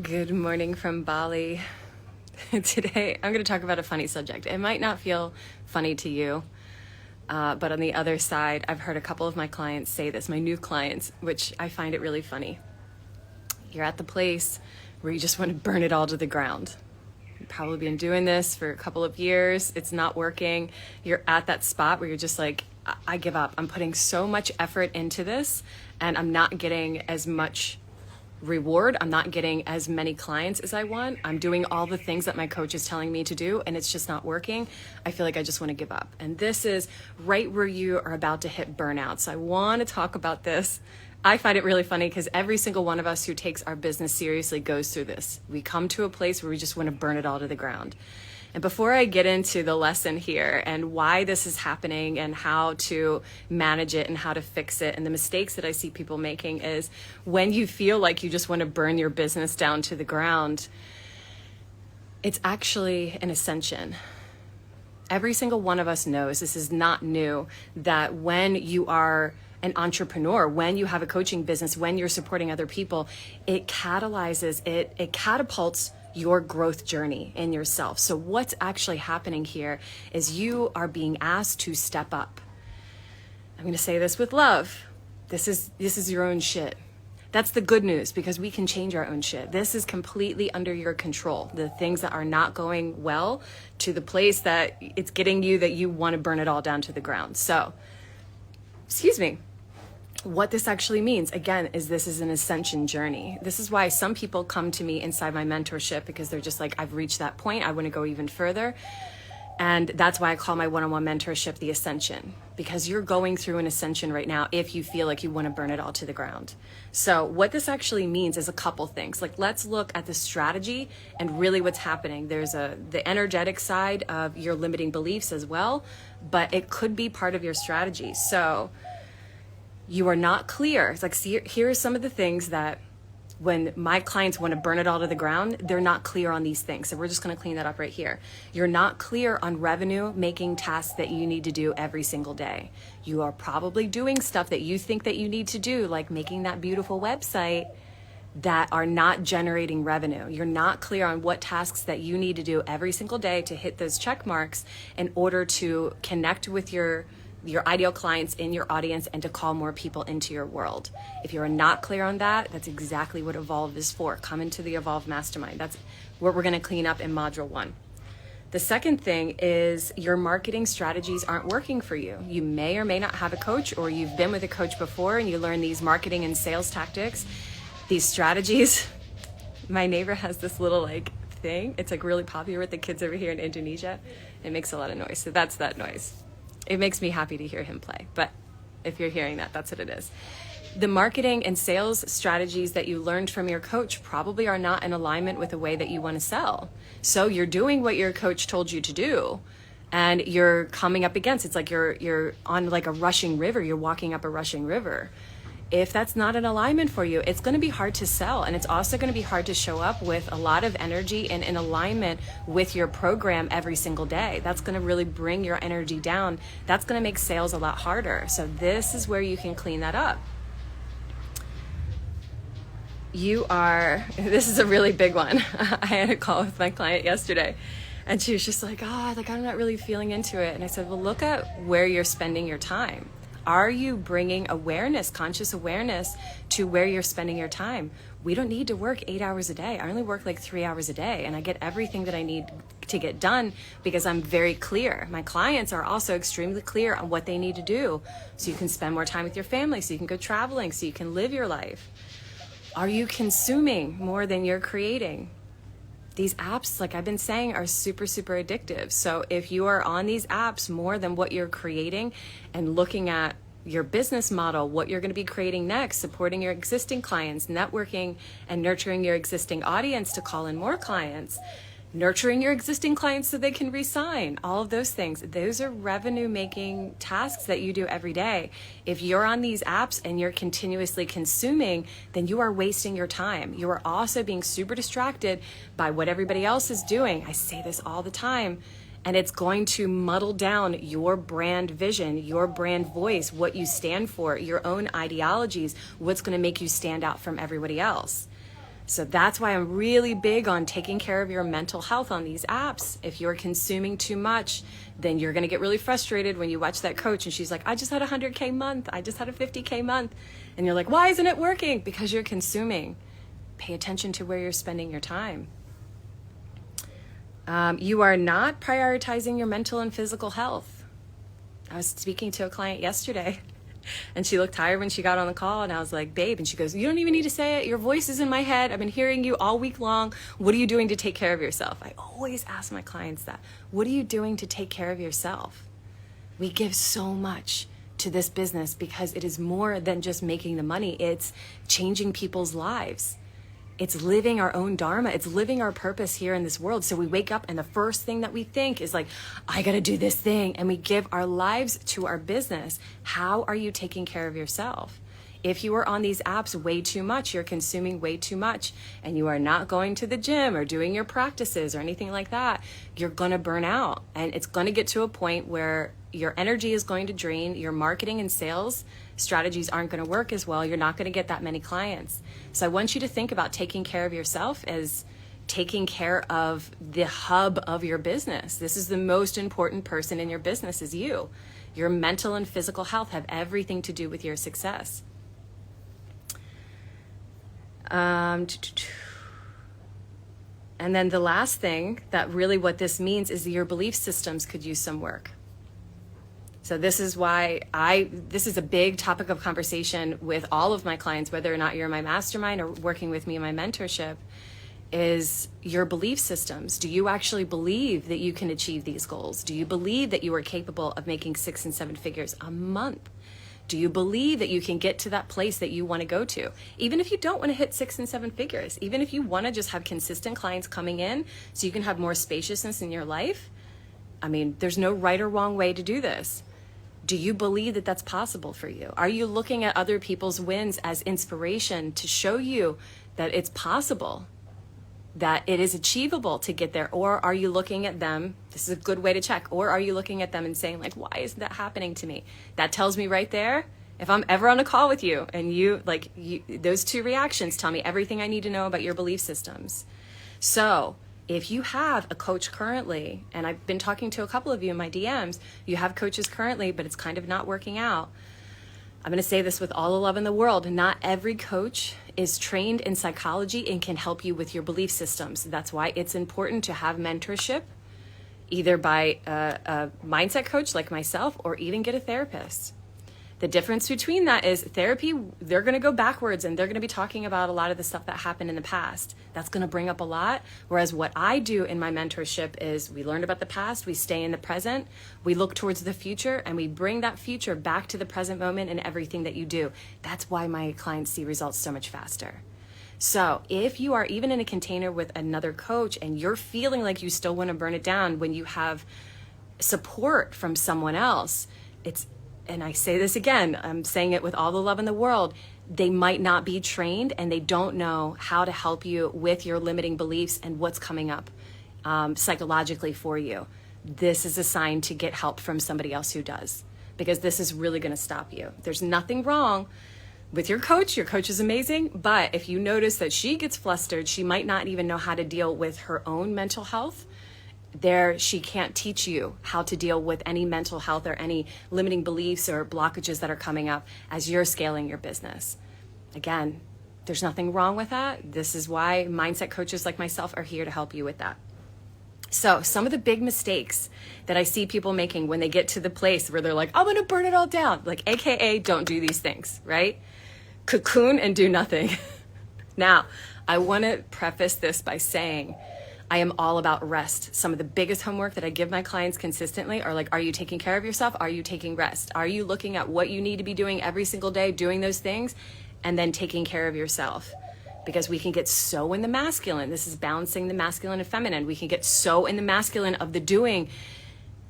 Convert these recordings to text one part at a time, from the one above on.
Good morning from Bali. Today, I'm going to talk about a funny subject. It might not feel funny to you, but on the other side, I've heard a couple of my clients say this, my new clients, which I find it really funny. You're at the place where you just want to burn it all to the ground. You've probably been doing this for a couple of years. It's not working. You're at that spot where you're just like, I give up. I'm putting so much effort into this, and I'm not getting as much reward. I'm not getting as many clients as I want. I'm doing all the things that my coach is telling me to do, and it's just not working. I feel like I just want to give up. And this is right where you are about to hit burnout. So I want to talk about this. I find it really funny because every single one of us who takes our business seriously goes through this. We come to a place where we just want to burn it all to the ground. And before I get into the lesson here and why this is happening and how to manage it and how to fix it, and the mistakes that I see people making is when you feel like you just want to burn your business down to the ground, it's actually an ascension. Every single one of us knows, this is not new, that when you are an entrepreneur, when you have a coaching business, when you're supporting other people, it catalyzes, it catapults your growth journey in yourself. So what's actually happening here is you are being asked to step up. I'm going to say this with love. This is your own shit. That's the good news, because we can change our own shit. This is completely under your control. The things that are not going well to the place that it's getting you that you want to burn it all down to the ground. So, excuse me. What this actually means, again, is this is an ascension journey. This is why some people come to me inside my mentorship, because they're just like, I've reached that point. I want to go even further. And that's why I call my one-on-one mentorship the ascension, because you're going through an ascension right now if you feel like you want to burn it all to the ground. So what this actually means is a couple things. Like, let's look at the strategy and really what's happening. There's the energetic side of your limiting beliefs as well, but it could be part of your strategy. So you are not clear. It's like, see, here are some of the things that when my clients want to burn it all to the ground, they're not clear on these things. So we're just going to clean that up right here. You're not clear on revenue making tasks that you need to do every single day. You are probably doing stuff that you think that you need to do, like making that beautiful website, that are not generating revenue. You're not clear on what tasks that you need to do every single day to hit those check marks in order to connect with your ideal clients in your audience and to call more people into your world. If you're not clear on that, that's exactly what EVOLVE is for. Come into the EVOLVE Mastermind. That's what we're going to clean up in Module 1. The second thing is your marketing strategies aren't working for you. You may or may not have a coach, or you've been with a coach before and you learn these marketing and sales tactics, these strategies. My neighbor has this little thing. It's really popular with the kids over here in Indonesia. It makes a lot of noise. So that's that noise. It makes me happy to hear him play, but if you're hearing that, that's what it is. The marketing and sales strategies that you learned from your coach probably are not in alignment with the way that you want to sell. So you're doing what your coach told you to do, and you're coming up against, it's like you're on like a rushing river, you're walking up a rushing river. If that's not in alignment for you, it's going to be hard to sell. And it's also going to be hard to show up with a lot of energy and in alignment with your program every single day. That's going to really bring your energy down. That's going to make sales a lot harder. So this is where you can clean that up. This is a really big one. I had a call with my client yesterday, and she was just like, I'm not really feeling into it. And I said, well, look at where you're spending your time. Are you bringing awareness, conscious awareness, to where you're spending your time? We don't need to work 8 hours a day. I only work 3 hours a day, and I get everything that I need to get done because I'm very clear. My clients are also extremely clear on what they need to do so you can spend more time with your family, so you can go traveling, so you can live your life. Are you consuming more than you're creating? These apps, like I've been saying, are super, super addictive. So if you are on these apps more than what you're creating and looking at your business model, what you're going to be creating next, supporting your existing clients, networking and nurturing your existing audience to call in more clients, nurturing your existing clients so they can re-sign, all of those things. Those are revenue making tasks that you do every day. If you're on these apps and you're continuously consuming, then you are wasting your time. You are also being super distracted by what everybody else is doing. I say this all the time, and it's going to muddle down your brand vision, your brand voice, what you stand for, your own ideologies, what's going to make you stand out from everybody else. So that's why I'm really big on taking care of your mental health on these apps. If you're consuming too much, then you're going to get really frustrated when you watch that coach and she's like, I just had a 100K month. I just had a 50K month. And you're like, why isn't it working? Because you're consuming. Pay attention to where you're spending your time. You are not prioritizing your mental and physical health. I was speaking to a client yesterday and she looked tired when she got on the call, and I was like, babe, and she goes, you don't even need to say it. Your voice is in my head. I've been hearing you all week long. What are you doing to take care of yourself? I always ask my clients that. What are you doing to take care of yourself? We give so much to this business because it is more than just making the money. It's changing people's lives. It's living our own dharma. It's living our purpose here in this world. So we wake up and the first thing that we think is like, I got to do this thing. And we give our lives to our business. How are you taking care of yourself? If you are on these apps way too much, you're consuming way too much, and you are not going to the gym or doing your practices or anything like that, you're going to burn out. And it's going to get to a point where your energy is going to drain, your marketing and sales strategies aren't going to work as well. You're not going to get that many clients. So I want you to think about taking care of yourself as taking care of the hub of your business. This is the most important person in your business is you. Your mental and physical health have everything to do with your success. And then the last thing that really what this means is that your belief systems could use some work. So this is why this is a big topic of conversation with all of my clients, whether or not you're in my mastermind or working with me in my mentorship, is your belief systems. Do you actually believe that you can achieve these goals? Do you believe that you are capable of making 6 and 7 figures a month? Do you believe that you can get to that place that you want to go to? Even if you don't want to hit 6 and 7 figures, even if you want to just have consistent clients coming in so you can have more spaciousness in your life, I mean, there's no right or wrong way to do this. Do you believe that that's possible for you? Are you looking at other people's wins as inspiration to show you that it's possible, that it is achievable to get there? Or are you looking at them, this is a good way to check, or are you looking at them and saying like, why isn't that happening to me? That tells me right there, if I'm ever on a call with you and those two reactions tell me everything I need to know about your belief systems. So if you have a coach currently, and I've been talking to a couple of you in my DMs, you have coaches currently, but it's kind of not working out. I'm going to say this with all the love in the world. Not every coach is trained in psychology and can help you with your belief systems. That's why it's important to have mentorship, either by a mindset coach like myself or even get a therapist. The difference between that is therapy, they're going to go backwards and they're going to be talking about a lot of the stuff that happened in the past. That's going to bring up a lot. Whereas what I do in my mentorship is we learn about the past, we stay in the present, we look towards the future, and we bring that future back to the present moment in everything that you do. That's why my clients see results so much faster. So if you are even in a container with another coach and you're feeling like you still want to burn it down when you have support from someone else, and I say this again, I'm saying it with all the love in the world, they might not be trained and they don't know how to help you with your limiting beliefs and what's coming up psychologically for you. This is a sign to get help from somebody else who does, because this is really going to stop you. There's nothing wrong with your coach. Your coach is amazing, but if you notice that she gets flustered, she might not even know how to deal with her own mental health. She can't teach you how to deal with any mental health or any limiting beliefs or blockages that are coming up as you're scaling your business. Again, there's nothing wrong with that. This is why mindset coaches like myself are here to help you with that. So some of the big mistakes that I see people making when they get to the place where they're like, I'm going to burn it all down, like AKA don't do these things, right? Cocoon and do nothing. Now, I want to preface this by saying I am all about rest. Some of the biggest homework that I give my clients consistently are like, are you taking care of yourself? Are you taking rest? Are you looking at what you need to be doing every single day, doing those things, and then taking care of yourself? Because we can get so in the masculine. This is balancing the masculine and feminine. We can get so in the masculine of the doing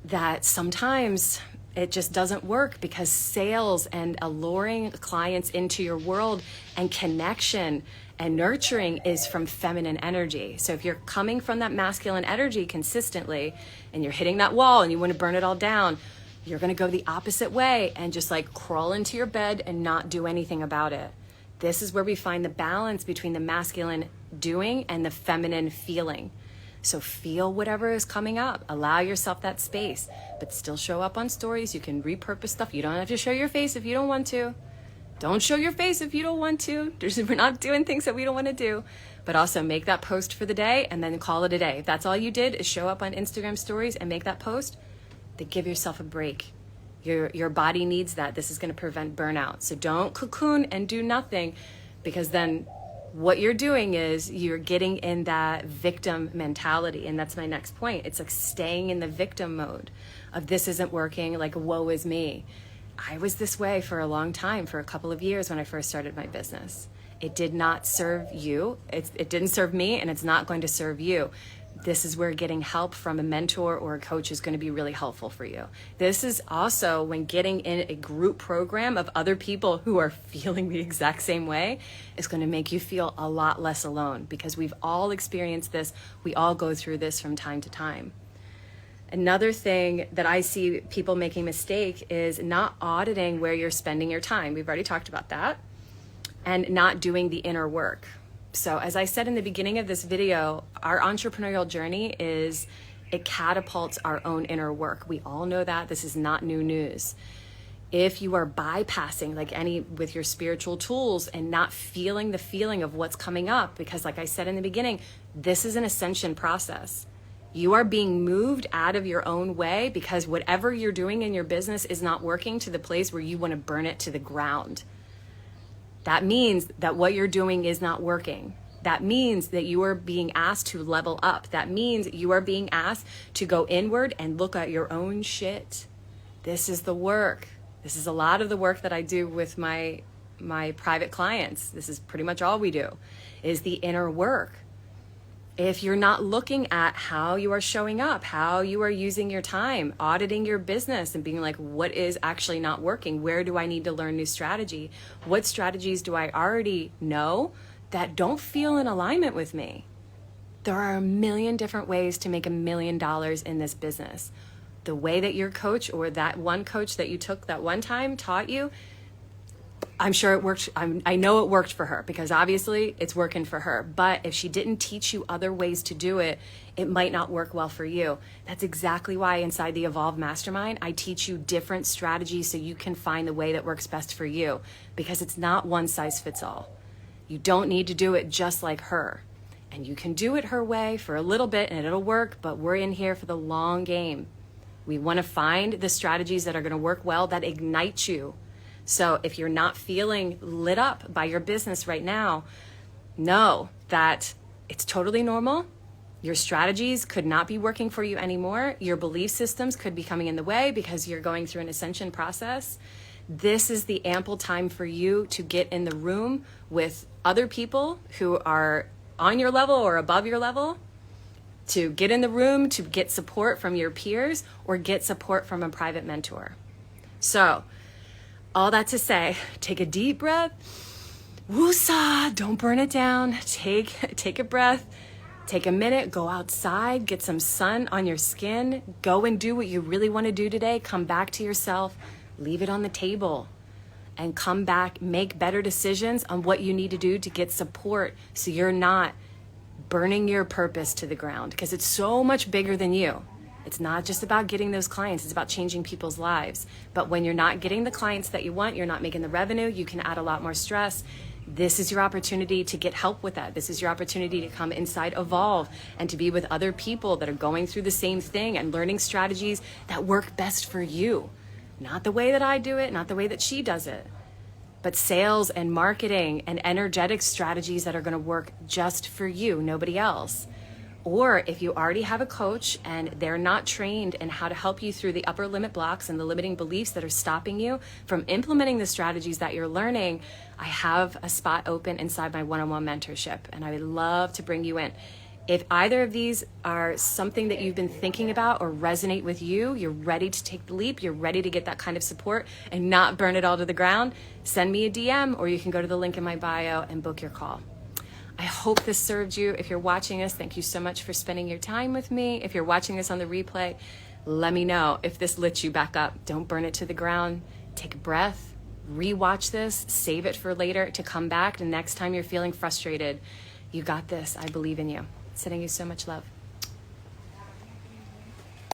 that sometimes it just doesn't work, because sales and alluring clients into your world and connection and nurturing is from feminine energy. So if you're coming from that masculine energy consistently and you're hitting that wall and you want to burn it all down, you're going to go the opposite way and just like crawl into your bed and not do anything about it. This is where we find the balance between the masculine doing and the feminine feeling. So feel whatever is coming up. Allow yourself that space, but still show up on stories. You can repurpose stuff. You don't have to show your face if you don't want to. Don't show your face if you don't want to. We're not doing things that we don't want to do. But also make that post for the day and then call it a day. If that's all you did is show up on Instagram stories and make that post, then give yourself a break. Your body needs that. This is going to prevent burnout. So don't cocoon and do nothing, because then what you're doing is you're getting in that victim mentality. And that's my next point. It's like staying in the victim mode of this isn't working, like woe is me. I was this way for a long time, for a couple of years when I first started my business. It did not serve you. It didn't serve me, and it's not going to serve you. This is where getting help from a mentor or a coach is going to be really helpful for you. This is also when getting in a group program of other people who are feeling the exact same way is going to make you feel a lot less alone, because we've all experienced this. We all go through this from time to time. Another thing that I see people making mistake is not auditing where you're spending your time. We've already talked about that. And not doing the inner work. So as I said in the beginning of this video, our entrepreneurial journey it catapults our own inner work. We all know that. This is not new news. If you are bypassing with your spiritual tools and not feeling the feeling of what's coming up, because like I said in the beginning, this is an ascension process. You are being moved out of your own way because whatever you're doing in your business is not working to the place where you want to burn it to the ground. That means that what you're doing is not working. That means that you are being asked to level up. That means you are being asked to go inward and look at your own shit. This is the work. This is a lot of the work that I do with my private clients. This is pretty much all we do, is the inner work. If you're not looking at how you are showing up, how you are using your time, auditing your business and being like, what is actually not working? Where do I need to learn new strategy? What strategies do I already know that don't feel in alignment with me? There are a million different ways to make $1 million in this business. The way that your coach or that one coach that you took that one time taught you, I'm sure it worked. I know it worked for her, because obviously it's working for her. But if she didn't teach you other ways to do it, it might not work well for you. That's exactly why inside the EVOLVE Mastermind, I teach you different strategies so you can find the way that works best for you, because it's not one size fits all. You don't need to do it just like her. And you can do it her way for a little bit and it'll work, but we're in here for the long game. We want to find the strategies that are going to work well, that ignite you. So if you're not feeling lit up by your business right now, know that it's totally normal. Your strategies could not be working for you anymore. Your belief systems could be coming in the way because you're going through an ascension process. This is the ample time for you to get in the room with other people who are on your level or above your level, to get in the room, to get support from your peers or get support from a private mentor. So, all that to say, take a deep breath. Woosah, don't burn it down. Take a breath. Take a minute, go outside, get some sun on your skin. Go and do what you really want to do today. Come back to yourself, leave it on the table, and come back, make better decisions on what you need to do to get support so you're not burning your purpose to the ground, because it's so much bigger than you. It's not just about getting those clients, it's about changing people's lives. But when you're not getting the clients that you want, you're not making the revenue, you can add a lot more stress. This is your opportunity to get help with that. This is your opportunity to come inside EVOLVE and to be with other people that are going through the same thing and learning strategies that work best for you. Not the way that I do it, not the way that she does it, but sales and marketing and energetic strategies that are going to work just for you, nobody else. Or if you already have a coach and they're not trained in how to help you through the upper limit blocks and the limiting beliefs that are stopping you from implementing the strategies that you're learning, I have a spot open inside my one-on-one mentorship, and I would love to bring you in. If either of these are something that you've been thinking about or resonate with you, you're ready to take the leap, you're ready to get that kind of support and not burn it all to the ground, send me a DM, or you can go to the link in my bio and book your call. I hope this served you. If you're watching this, thank you so much for spending your time with me. If you're watching this on the replay, let me know if this lit you back up. Don't burn it to the ground. Take a breath, rewatch this, save it for later to come back the next time you're feeling frustrated. You got this. I believe in you. Sending you so much love.